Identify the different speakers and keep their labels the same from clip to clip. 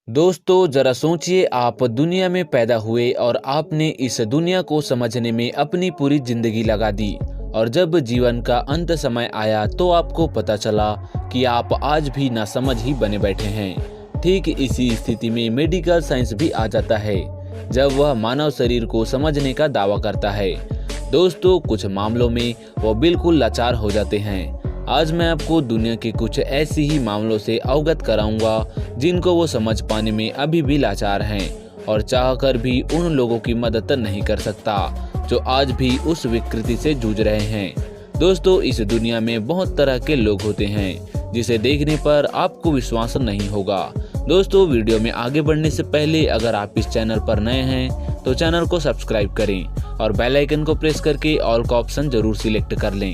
Speaker 1: दोस्तों जरा सोचिए, आप दुनिया में पैदा हुए और आपने इस दुनिया को समझने में अपनी पूरी जिंदगी लगा दी। और जब जीवन का अंत समय आया तो आपको पता चला कि आप आज भी नासमझ ही बने बैठे हैं। ठीक इसी स्थिति में मेडिकल साइंस भी आ जाता है जब वह मानव शरीर को समझने का दावा करता है। दोस्तों कुछ मामलों में वो बिल्कुल लाचार हो जाते हैं। आज मैं आपको दुनिया के कुछ ऐसी ही मामलों से अवगत कराऊंगा जिनको वो समझ पाने में अभी भी लाचार हैं और चाहकर भी उन लोगों की मदद नहीं कर सकता जो आज भी उस विकृति से जूझ रहे हैं। दोस्तों इस दुनिया में बहुत तरह के लोग होते हैं जिसे देखने पर आपको विश्वास नहीं होगा। दोस्तों वीडियो में आगे बढ़ने से पहले अगर आप इस चैनल पर नए हैं तो चैनल को सब्सक्राइब करें और बेल आइकन को प्रेस करके ऑल का ऑप्शन जरूर सिलेक्ट कर लें।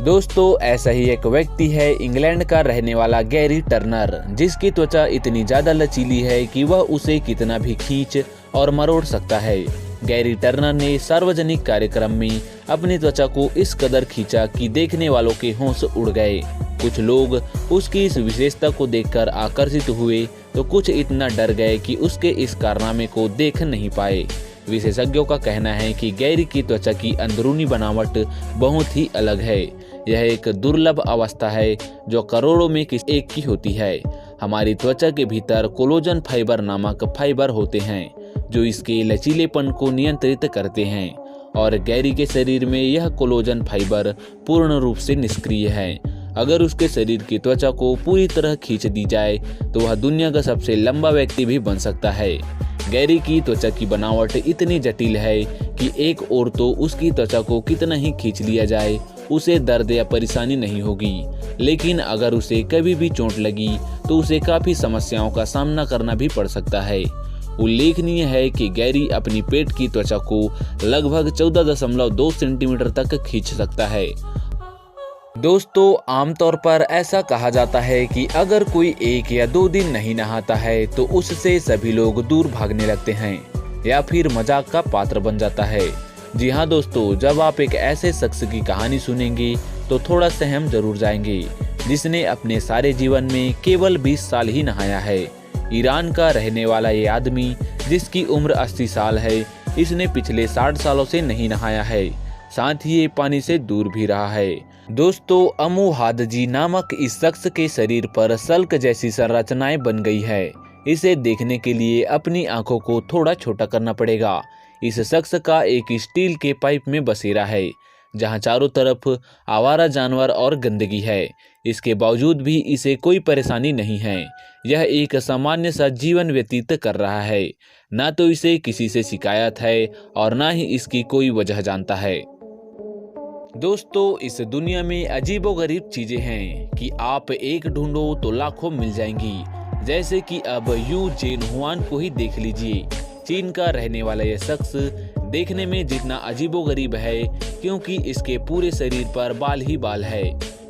Speaker 1: दोस्तों ऐसा ही एक व्यक्ति है इंग्लैंड का रहने वाला गैरी टर्नर, जिसकी त्वचा इतनी ज्यादा लचीली है कि वह उसे कितना भी खींच और मरोड़ सकता है। गैरी टर्नर ने सार्वजनिक कार्यक्रम में अपनी त्वचा को इस कदर खींचा कि देखने वालों के होश उड़ गए। कुछ लोग उसकी इस विशेषता को देखकर आकर्षित हुए तो कुछ इतना डर गए कि उसके इस कारनामे को देख नहीं पाए। विशेषज्ञों का कहना है कि गैरी की त्वचा की अंदरूनी बनावट बहुत ही अलग है। यह एक दुर्लभ अवस्था है जो करोड़ों में किसी एक की होती है। हमारी त्वचा के भीतर कोलेजन फाइबर नामक फाइबर होते हैं जो इसके लचीलेपन को नियंत्रित करते हैं और गैरी के शरीर में यह कोलेजन फाइबर पूर्ण रूप से निष्क्रिय है। अगर उसके शरीर की त्वचा को पूरी तरह खींच दी जाए तो वह दुनिया का सबसे लंबा व्यक्ति भी बन सकता है। गैरी की त्वचा की बनावट इतनी जटिल है कि एक ओर तो उसकी त्वचा को कितना ही खींच लिया जाए उसे दर्द या परेशानी नहीं होगी, लेकिन अगर उसे कभी भी चोट लगी तो उसे काफी समस्याओं का सामना करना भी पड़ सकता है। उल्लेखनीय है कि गैरी अपनी पेट की त्वचा को लगभग 14.2 सेंटीमीटर तक खींच सकता है। दोस्तों आमतौर पर ऐसा कहा जाता है कि अगर कोई 1 या 2 दिन नहीं नहाता है तो उससे सभी लोग दूर भागने लगते हैं या फिर मजाक का पात्र बन जाता है। जी हाँ दोस्तों, जब आप एक ऐसे शख्स की कहानी सुनेंगे तो थोड़ा सहम जरूर जाएंगे जिसने अपने सारे जीवन में केवल 20 साल ही नहाया है। ईरान का रहने वाला ये आदमी जिसकी उम्र 80 साल है, इसने पिछले 60 सालों से नहीं नहाया है, साथ ही ये पानी से दूर भी रहा है। दोस्तों अमू हादजी नामक इस शख्स के शरीर पर सल्क जैसी संरचनाएं बन गई है। इसे देखने के लिए अपनी आंखों को थोड़ा छोटा करना पड़ेगा। इस शख्स का एक स्टील के पाइप में बसेरा है जहां चारों तरफ आवारा जानवर और गंदगी है। इसके बावजूद भी इसे कोई परेशानी नहीं है। यह एक सामान्य सा जीवन व्यतीत कर रहा है। ना तो इसे किसी से शिकायत है और ना ही इसकी कोई वजह जानता है। दोस्तों इस दुनिया में अजीबोगरीब चीजें हैं कि आप एक ढूंढो तो लाखों मिल जाएंगी। जैसे कि अब यू जेन हुआन को ही देख लीजिए। चीन का रहने वाला यह शख्स देखने में जितना अजीबोगरीब है क्योंकि इसके पूरे शरीर पर बाल ही बाल है।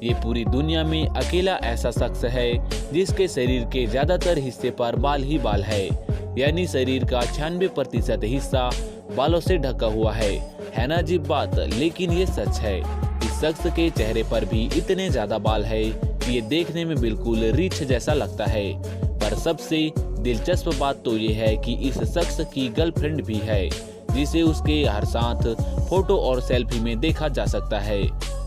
Speaker 1: ये पूरी दुनिया में अकेला ऐसा शख्स है जिसके शरीर के ज्यादातर हिस्से पर बाल ही बाल है, यानी शरीर का 96% हिस्सा बालों से ढका हुआ है ना अजीब बात, लेकिन ये सच है। इस शख्स के चेहरे पर भी इतने ज्यादा बाल है कि ये देखने में बिल्कुल रीछ जैसा लगता है। पर सबसे दिलचस्प बात तो ये है कि इस शख्स की गर्लफ्रेंड भी है जिसे उसके हर साथ फोटो और सेल्फी में देखा जा सकता है।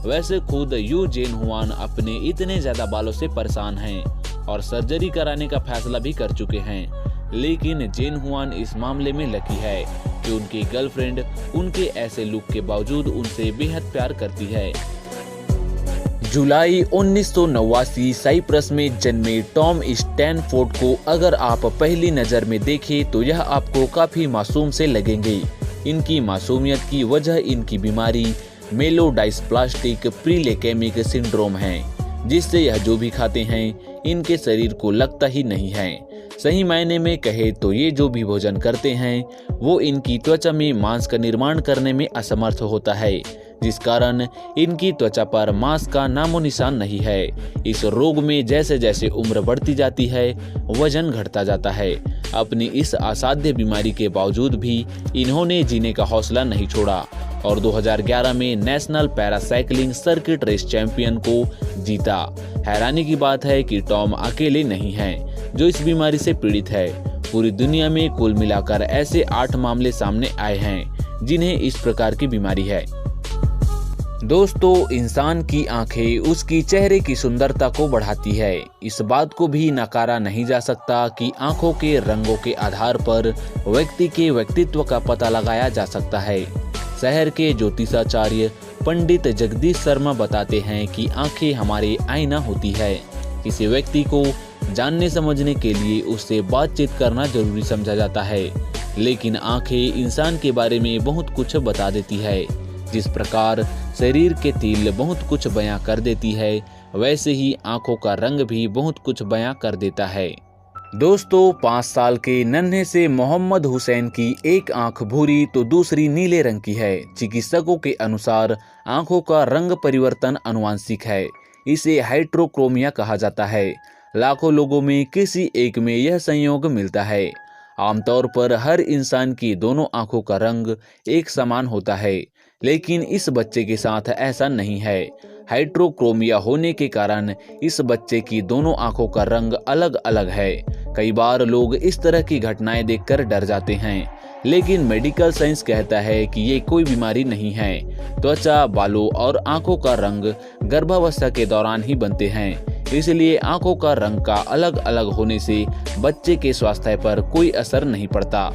Speaker 1: वैसे खुद यू जेन हुआन अपने इतने ज्यादा बालों से परेशान हैं और सर्जरी कराने का फैसला भी कर चुके हैं, लेकिन जेन हुआन इस मामले में लकी है कि उनकी गर्लफ्रेंड उनके ऐसे लुक के बावजूद उनसे बेहद प्यार करती है। जुलाई 1989 साइप्रस में जन्मे टॉम स्टैनफोर्ड को अगर आप पहली नज़र में देखें तो यह आपको काफ़ी मासूम से लगेंगे। इनकी मासूमियत की वजह इनकी बीमारी मेलोडाइस्प्लास्टिक प्रीलेकेमिक सिंड्रोम है, जिससे यह जो भी खाते हैं इनके शरीर को लगता ही नहीं है। सही मायने में कहे तो ये जो भी भोजन करते हैं वो इनकी त्वचा में मांस का निर्माण करने में असमर्थ होता है, जिस कारण इनकी त्वचा पर मांस का नामो निशान नहीं है। इस रोग में जैसे जैसे उम्र बढ़ती जाती है वजन घटता जाता है। अपनी इस असाध्य बीमारी के बावजूद भी इन्होंने जीने का हौसला नहीं छोड़ा और 2011 में नेशनल पैरासाइक्लिंग सर्किट रेस चैंपियन को जीता। हैरानी की बात है कि टॉम अकेले नहीं हैं, जो इस बीमारी से पीड़ित है। पूरी दुनिया में कुल मिलाकर ऐसे 8 मामले सामने आए हैं जिन्हें इस प्रकार की बीमारी है। दोस्तों, इंसान की आंखें उसकी चेहरे की सुंदरता को बढ़ाती है। इस बात को भी नकारा नहीं जा सकता कि आंखों के रंगों के आधार पर व्यक्ति के व्यक्तित्व का पता लगाया जा सकता है। शहर के ज्योतिषाचार्य पंडित जगदीश शर्मा बताते हैं कि आंखें हमारे आईना होती है। किसी व्यक्ति को जानने समझने के लिए उससे बातचीत करना जरूरी समझा जाता है, लेकिन आंखें इंसान के बारे में बहुत कुछ बता देती है। जिस प्रकार शरीर के तिल बहुत कुछ बयां कर देती है, वैसे ही आंखों का रंग भी बहुत कुछ बयां कर देता है। दोस्तों, 5 साल के नन्हे से मोहम्मद हुसैन की एक आंख भूरी तो दूसरी नीले रंग की है। चिकित्सकों के अनुसार आंखों का रंग परिवर्तन आनुवंशिक है। इसे हाइड्रोक्रोमिया कहा जाता है। लाखों लोगों में किसी एक में यह संयोग मिलता है। आमतौर पर हर इंसान की दोनों आंखों का रंग एक समान होता है, लेकिन इस बच्चे के साथ ऐसा नहीं है। हाइड्रोक्रोमिया होने के कारण इस बच्चे की दोनों आंखों का रंग अलग अलग है। कई बार लोग इस तरह की घटनाएं देखकर डर जाते हैं, लेकिन मेडिकल साइंस कहता है कि ये कोई बीमारी नहीं है। त्वचा, बालों और आंखों का रंग गर्भावस्था के दौरान ही बनते हैं, इसलिए आंखों का रंग का अलग अलग होने से बच्चे के स्वास्थ्य पर कोई असर नहीं पड़ता।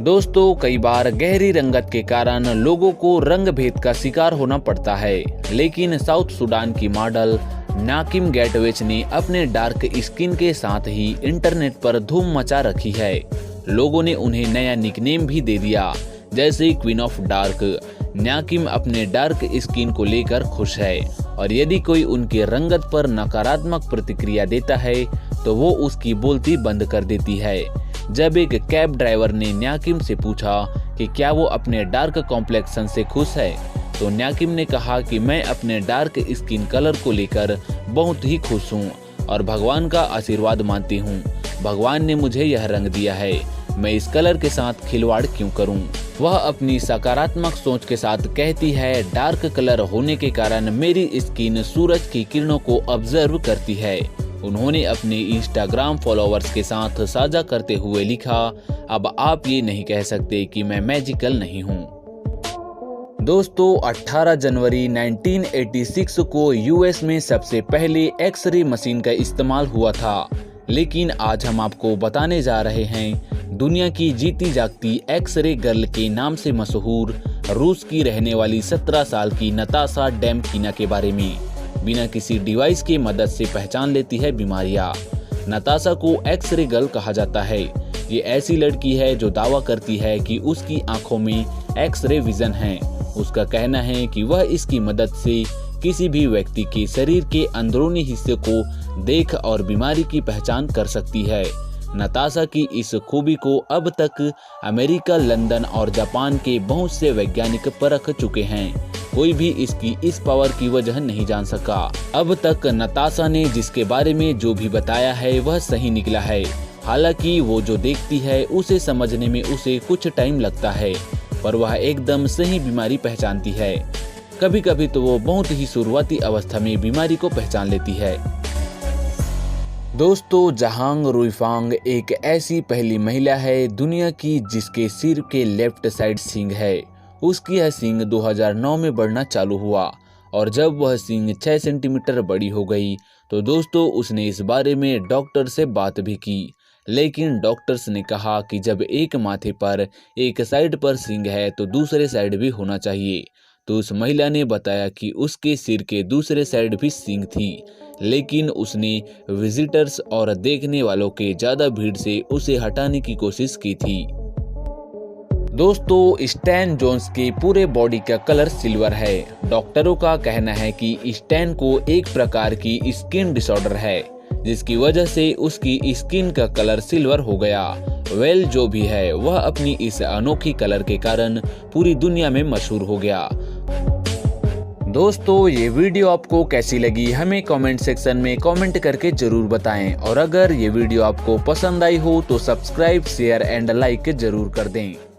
Speaker 1: दोस्तों, कई बार गहरी रंगत के कारण लोगों को रंग भेद का शिकार होना पड़ता है, लेकिन साउथ सूडान की मॉडल नाकिम गेटवेच ने अपने डार्क स्किन के साथ ही इंटरनेट पर धूम मचा रखी है। लोगों ने उन्हें नया निकनेम भी दे दिया, जैसे क्वीन ऑफ डार्क। नाकिम अपने डार्क स्किन को लेकर खुश है, और यदि कोई उनके रंगत पर नकारात्मक प्रतिक्रिया देता है तो वो उसकी बोलती बंद कर देती है। जब एक कैब ड्राइवर ने नाकिम से पूछा कि क्या वो अपने डार्क कॉम्प्लेक्शन से खुश है, तो नाकिम ने कहा कि मैं अपने डार्क स्किन कलर को लेकर बहुत ही खुश हूँ और भगवान का आशीर्वाद मानती हूँ। भगवान ने मुझे यह रंग दिया है, मैं इस कलर के साथ खिलवाड़ क्यों करूं? वह अपनी सकारात्मक सोच के साथ कहती है, डार्क कलर होने के कारण मेरी स्किन सूरज की किरणों को ऑब्जर्व करती है। उन्होंने अपने इंस्टाग्राम फॉलोअर्स के साथ साझा करते हुए लिखा, अब आप ये नहीं कह सकते कि मैं मैजिकल नहीं हूँ। दोस्तों, 18 जनवरी 1986 को यूएस में सबसे पहले एक्सरे मशीन का इस्तेमाल हुआ था, लेकिन आज हम आपको बताने जा रहे हैं दुनिया की जीती जागती एक्सरे गर्ल के नाम से मशहूर रूस की रहने वाली 17 साल की नताशा डेमकिना के बारे में। बिना किसी डिवाइस की मदद से पहचान लेती है बीमारियां। नताशा को एक्सरे गर्ल कहा जाता है। ये ऐसी लड़की है जो दावा करती है कि उसकी आंखों में एक्सरे विजन है। उसका कहना है कि वह इसकी मदद से किसी भी व्यक्ति के शरीर के अंदरूनी हिस्से को देख और बीमारी की पहचान कर सकती है। नताशा की इस खूबी को अब तक अमेरिका, लंदन और जापान के बहुत से वैज्ञानिक परख चुके हैं। कोई भी इसकी इस पावर की वजह नहीं जान सका। अब तक नताशा ने जिसके बारे में जो भी बताया है वह सही निकला है। हालांकि वो जो देखती है उसे समझने में उसे कुछ टाइम लगता है, पर वह एकदम सही बीमारी पहचानती है। कभी कभी तो वो बहुत ही शुरुआती अवस्था में बीमारी को पहचान लेती है। दोस्तों, जहांग रुईफांग एक ऐसी पहली महिला है दुनिया की जिसके सिर के लेफ्ट साइड सींग है। उसकी यह सींग 2009 में बढ़ना चालू हुआ, और जब वह सींग 6 सेंटीमीटर बड़ी हो गई तो दोस्तों उसने इस बारे में डॉक्टर से बात भी की, लेकिन डॉक्टर्स ने कहा कि जब एक माथे पर एक साइड पर सींग है तो दूसरे साइड भी होना चाहिए। तो उस महिला ने बताया कि उसके सिर के दूसरे साइड भी सींग थी, लेकिन उसने विजिटर्स और देखने वालों के ज्यादा भीड़ से उसे हटाने की कोशिश की थी। दोस्तों, स्टैन जोन्स के पूरे बॉडी का कलर सिल्वर है। डॉक्टरों का कहना है कि स्टैन को एक प्रकार की स्किन डिसऑर्डर है, जिसकी वजह से उसकी स्किन का कलर सिल्वर हो गया। वेल, जो भी है वह अपनी इस अनोखी कलर के कारण पूरी दुनिया में मशहूर हो गया। दोस्तों, ये वीडियो आपको कैसी लगी हमें कमेंट सेक्शन में कमेंट करके जरूर बताएं, और अगर ये वीडियो आपको पसंद आई हो तो सब्सक्राइब, शेयर एंड लाइक जरूर कर दें।